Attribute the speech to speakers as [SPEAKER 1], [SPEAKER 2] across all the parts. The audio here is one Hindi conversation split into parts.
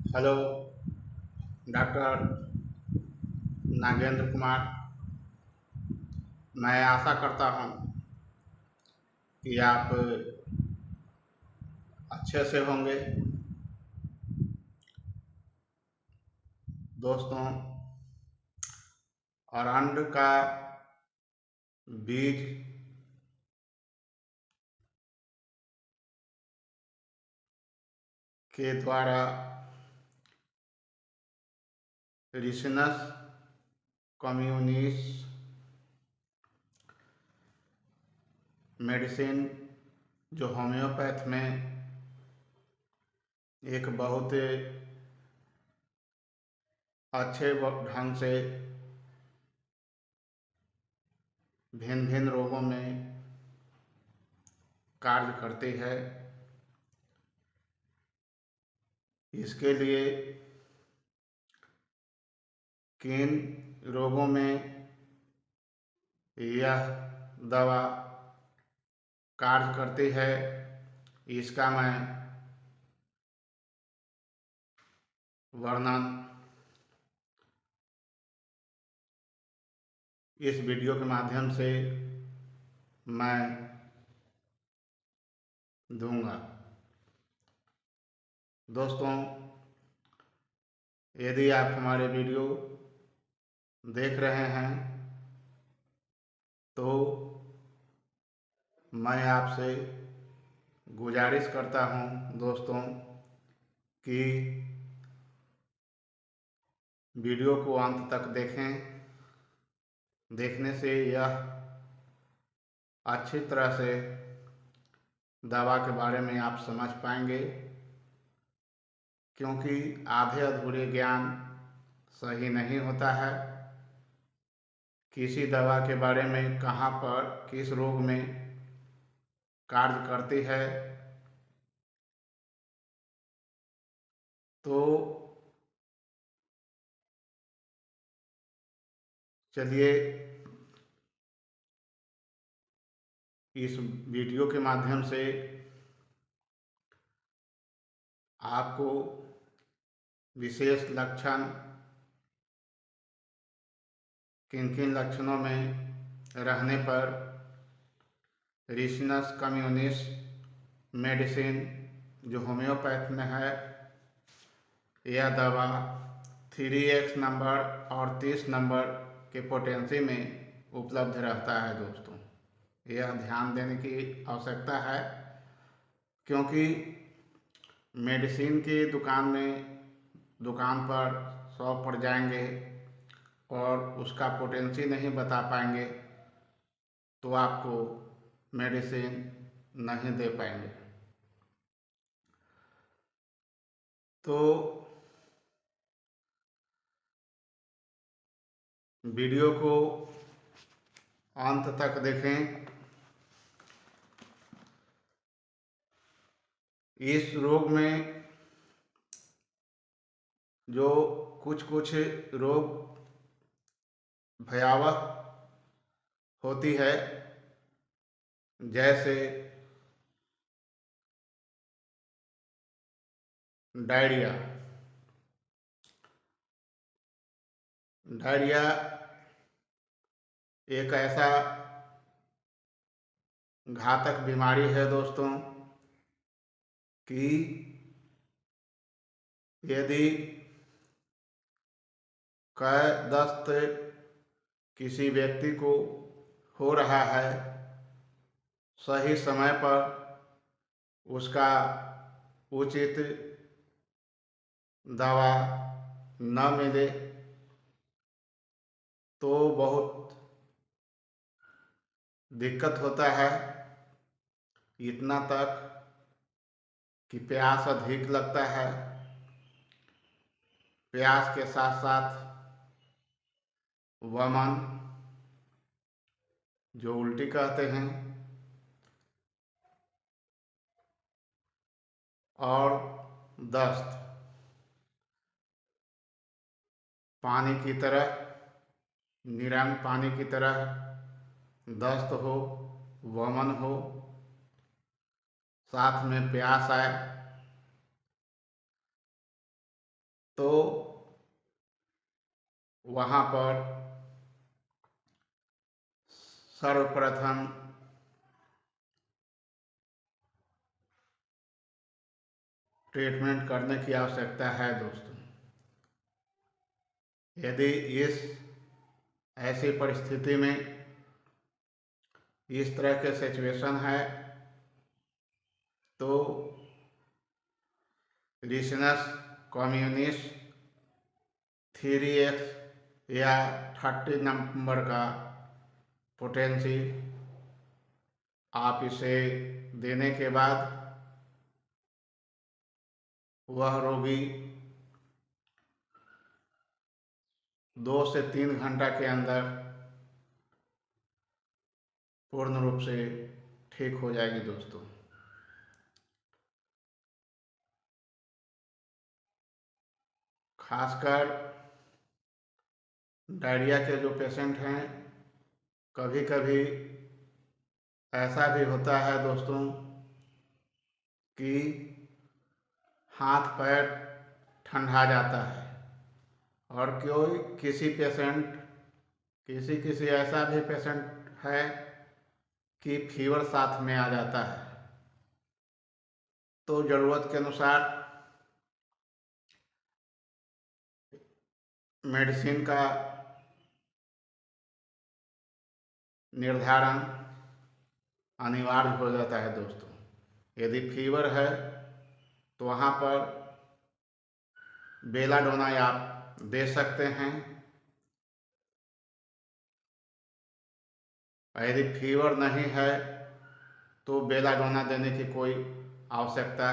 [SPEAKER 1] Hello doctor Nagendra Kumar. मैं आशा करता हूँ कि आप अच्छे से होंगे। दोस्तों, अरंड का बीज के द्वारा रिसिनस कम्युनिस मेडिसिन, जो होम्योपैथ में एक बहुत अच्छे ढंग से भिन्न भिन्न रोगों में कार्य करती है, इसके लिए किन रोगों में यह दवा कार्य करती है, इसका मैं वर्णन इस वीडियो के माध्यम से मैं दूंगा। दोस्तों, यदि आप हमारे वीडियो देख रहे हैं तो मैं आपसे गुजारिश करता हूं दोस्तों कि वीडियो को अंत तक देखें। देखने से यह अच्छी तरह से दवा के बारे में आप समझ पाएंगे, क्योंकि आधे अधूरे ज्ञान सही नहीं होता है। किसी दवा के बारे में कहाँ पर किस रोग में कार्य करती है, तो चलिए इस वीडियो के माध्यम से आपको विशेष लक्षण, किन किन लक्षणों में रहने पर रिसिनस कम्युनिस मेडिसिन, जो होम्योपैथ में है, यह दवा 3x नंबर और 30 नंबर के पोटेंसी में उपलब्ध रहता है। दोस्तों, यह ध्यान देने की आवश्यकता है, क्योंकि मेडिसिन की दुकान पर शॉप पर जाएंगे और उसका पोटेंसी नहीं बता पाएंगे तो आपको मेडिसिन नहीं दे पाएंगे। तो वीडियो को अंत तक देखें। इस रोग में जो कुछ कुछ रोग भयावह होती है, जैसे डायरिया। डायरिया एक ऐसा घातक बीमारी है दोस्तों कि यदि कै दस्त किसी व्यक्ति को हो रहा है, सही समय पर उसका उचित दवा न मिले तो बहुत दिक्कत होता है। इतना तक कि प्यास अधिक लगता है, प्यास के साथ साथ वमन, जो उल्टी कहते हैं, और दस्त, पानी की तरह, निरन पानी की तरह दस्त हो, वमन हो, साथ में प्यास आए, तो वहाँ पर सर्वप्रथम ट्रीटमेंट करने की आवश्यकता है दोस्तों। यदि इस ऐसी परिस्थिति में इस तरह के सिचुएशन है तो रिसिनस कम्युनिस 3x या 30 नंबर का पोटेंसी आप इसे देने के बाद वह रोगी 2 से 3 घंटा के अंदर पूर्ण रूप से ठीक हो जाएगी दोस्तों। खासकर डायरिया के जो पेशेंट हैं, कभी कभी ऐसा भी होता है दोस्तों कि हाथ पैर ठंडा जाता है, और कोई किसी ऐसा भी पेशेंट है कि फीवर साथ में आ जाता है। तो ज़रूरत के अनुसार मेडिसिन का निर्धारण अनिवार्य हो जाता है दोस्तों। यदि फीवर है तो वहाँ पर बेलाडोना आप दे सकते हैं। यदि फीवर नहीं है तो बेलाडोना देने की कोई आवश्यकता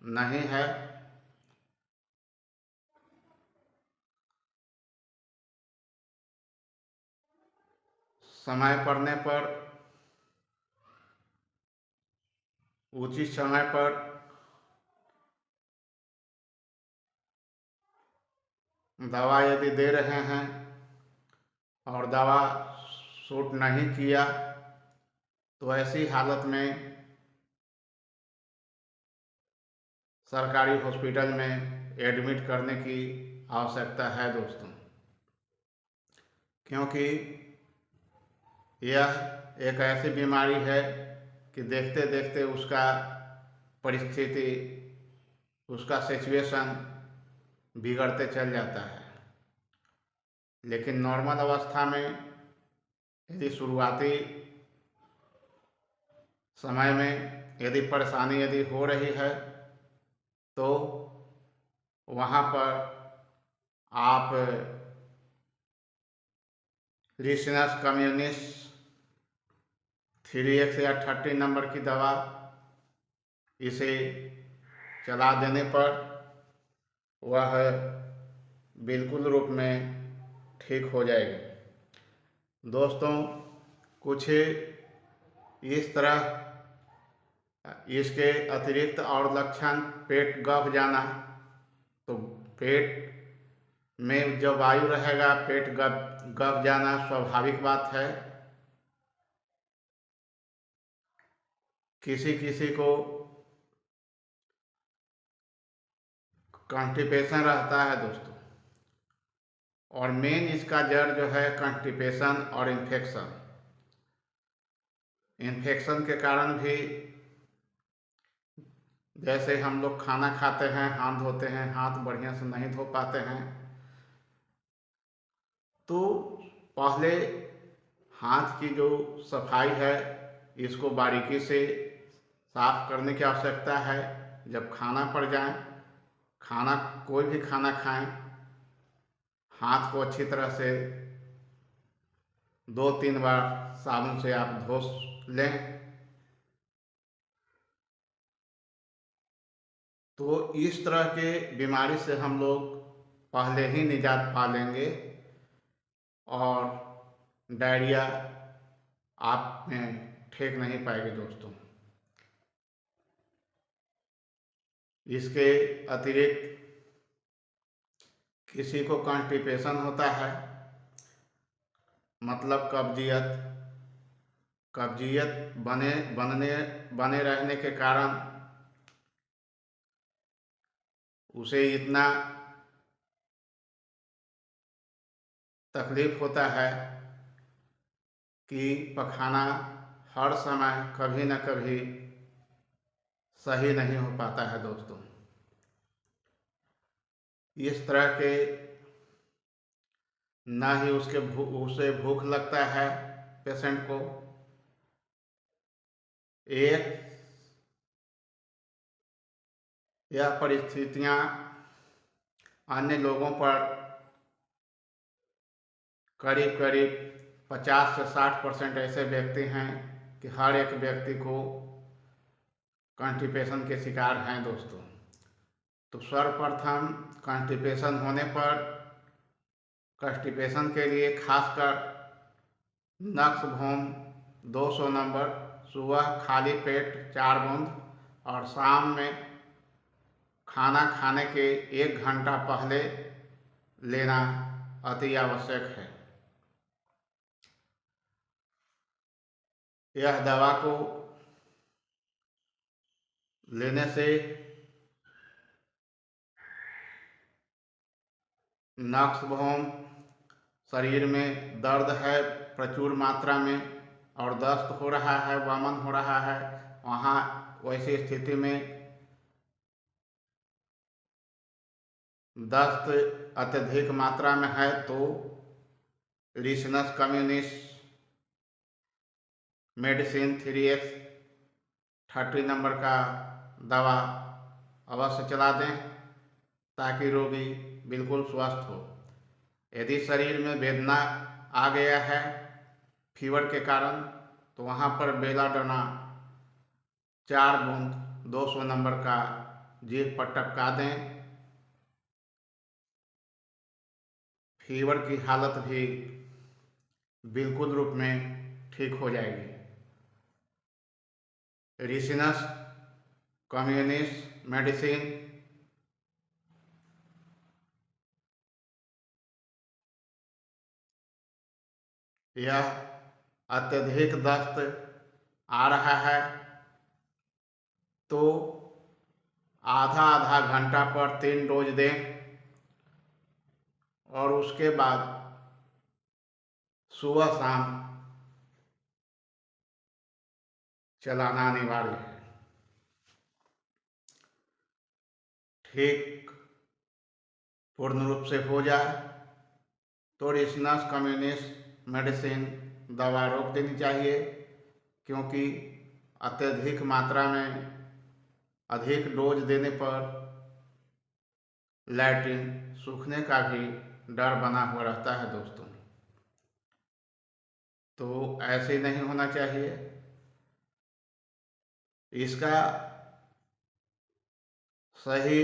[SPEAKER 1] नहीं है। समय पड़ने पर, उचित समय पर दवा यदि दे रहे हैं और दवा सूट नहीं किया तो ऐसी हालत में सरकारी हॉस्पिटल में एडमिट करने की आवश्यकता है दोस्तों, क्योंकि यह एक ऐसी बीमारी है कि देखते देखते उसका परिस्थिति, उसका सिचुएशन बिगड़ते चल जाता है। लेकिन नॉर्मल अवस्था में यदि शुरुआती समय में यदि परेशानी यदि हो रही है तो वहाँ पर आप रिसिनस कम्युनिस 3x या 30 नंबर की दवा इसे चला देने पर वह बिल्कुल रूप में ठीक हो जाएगी दोस्तों। कुछ इस तरह इसके अतिरिक्त और लक्षण पेट गफ जाना, तो पेट में जब वायु रहेगा पेट गफ जाना स्वाभाविक बात है। किसी किसी को कॉन्स्टिपेशन रहता है दोस्तों, और मेन इसका जड़ जो है कॉन्स्टिपेशन और इन्फेक्शन के कारण भी, जैसे हम लोग खाना खाते हैं, हाथ धोते हैं, हाथ बढ़िया से नहीं धो पाते हैं, तो पहले हाथ की जो सफाई है इसको बारीकी से साफ करने की आवश्यकता है। जब खाना पड़ जाए, खाना कोई भी खाना खाएं, हाथ को अच्छी तरह से 2-3 बार साबुन से आप धो लें। तो इस तरह के बीमारी से हम लोग पहले ही निजात पा लेंगे और डायरिया आप में ठीक नहीं पाएगी दोस्तों। इसके अतिरिक्त किसी को कॉन्स्टिपेशन होता है, मतलब कब्जियत बने रहने के कारण उसे इतना तकलीफ होता है कि पखाना हर समय कभी न कभी सही नहीं हो पाता है दोस्तों। इस तरह के ना ही उसे भूख लगता है पेशेंट को। एक यह परिस्थितियां अन्य लोगों पर करीब करीब 50 से 60% ऐसे व्यक्ति हैं कि हर एक व्यक्ति को कॉन्स्टिपेशन के शिकार हैं दोस्तों। तो सर्वप्रथम कॉन्स्टिपेशन होने पर कॉन्स्टिपेशन के लिए खासकर नक्सभोम 200 नंबर सुबह खाली पेट 4 बूंद और शाम में खाना खाने के 1 घंटा पहले लेना अति आवश्यक है। यह दवा को लेने से नक्सभोम शरीर में दर्द है प्रचुर मात्रा में और दस्त हो रहा है, वमन हो रहा है, वहाँ वैसी स्थिति में दस्त अत्यधिक मात्रा में है तो रिसनस कम्युनिस्ट मेडिसिन 3x 30 नंबर का दवा अवश्य चला दें ताकि रोगी बिल्कुल स्वस्थ हो। यदि शरीर में वेदना आ गया है फीवर के कारण तो वहाँ पर बेलाडोना 4 बूंद 200 नंबर का जीभ पर टपका दें। फीवर की हालत भी बिल्कुल रूप में ठीक हो जाएगी। रिसनस कम्युनिस्ट मेडिसिन यह अत्यधिक दस्त आ रहा है तो आधा आधा घंटा पर 3 डोज दें और उसके बाद सुबह शाम चलाना अनिवार्य है। ठीक पूर्ण रूप से हो जाए तो रिसनस कम्युनिस्ट मेडिसिन दवा रोक देनी चाहिए क्योंकि अत्यधिक मात्रा में अधिक डोज देने पर लैट्रिन सूखने का भी डर बना हुआ रहता है दोस्तों। तो ऐसे नहीं होना चाहिए। इसका सही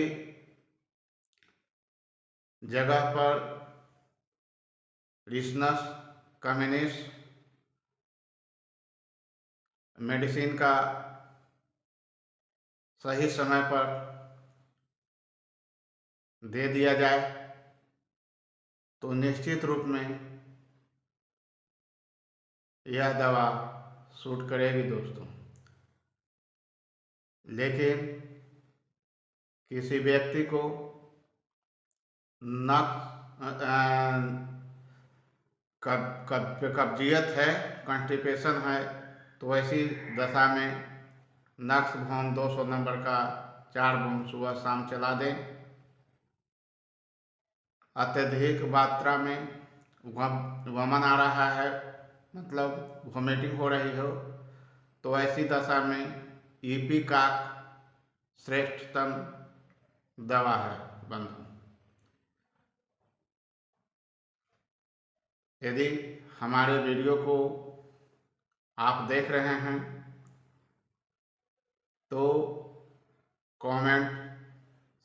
[SPEAKER 1] जगह पर रिसनस कम्युनिस्ट मेडिसिन का सही समय पर दे दिया जाए तो निश्चित रूप में यह दवा सूट करेगी दोस्तों। लेकिन किसी व्यक्ति को कब्जियत है, कॉन्स्टिपेशन है तो ऐसी दशा में नक्सभोम 200 नंबर का 4 बूंद सुबह शाम चला दें। अत्यधिक मात्रा में वमन आ रहा है मतलब वोमिटिंग हो रही हो तो ऐसी दशा में इपिकाक श्रेष्ठतम दवा है बंधु। यदि हमारे वीडियो को आप देख रहे हैं तो कमेंट,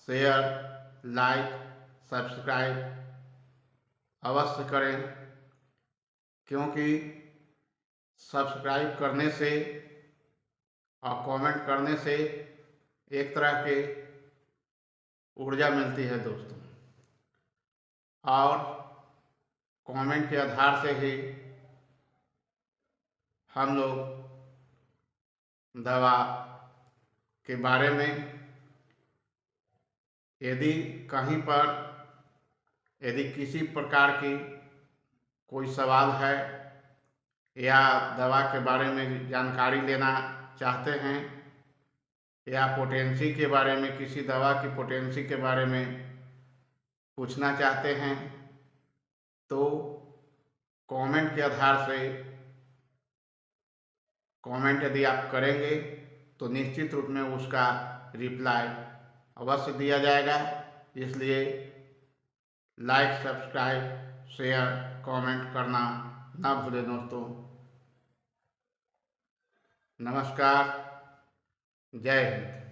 [SPEAKER 1] शेयर, लाइक, सब्सक्राइब अवश्य करें क्योंकि सब्सक्राइब करने से और कमेंट करने से एक तरह के ऊर्जा मिलती है दोस्तों और कमेंट के आधार से ही हम लोग दवा के बारे में यदि कहीं पर यदि किसी प्रकार की कोई सवाल है या दवा के बारे में जानकारी लेना चाहते हैं या पोटेंसी के बारे में, किसी दवा की पोटेंसी के बारे में पूछना चाहते हैं तो कमेंट के आधार से कमेंट यदि आप करेंगे तो निश्चित रूप में उसका रिप्लाई अवश्य दिया जाएगा। इसलिए लाइक, सब्सक्राइब, शेयर, कमेंट करना ना भूलें दोस्तों। नमस्कार, जय हिंद।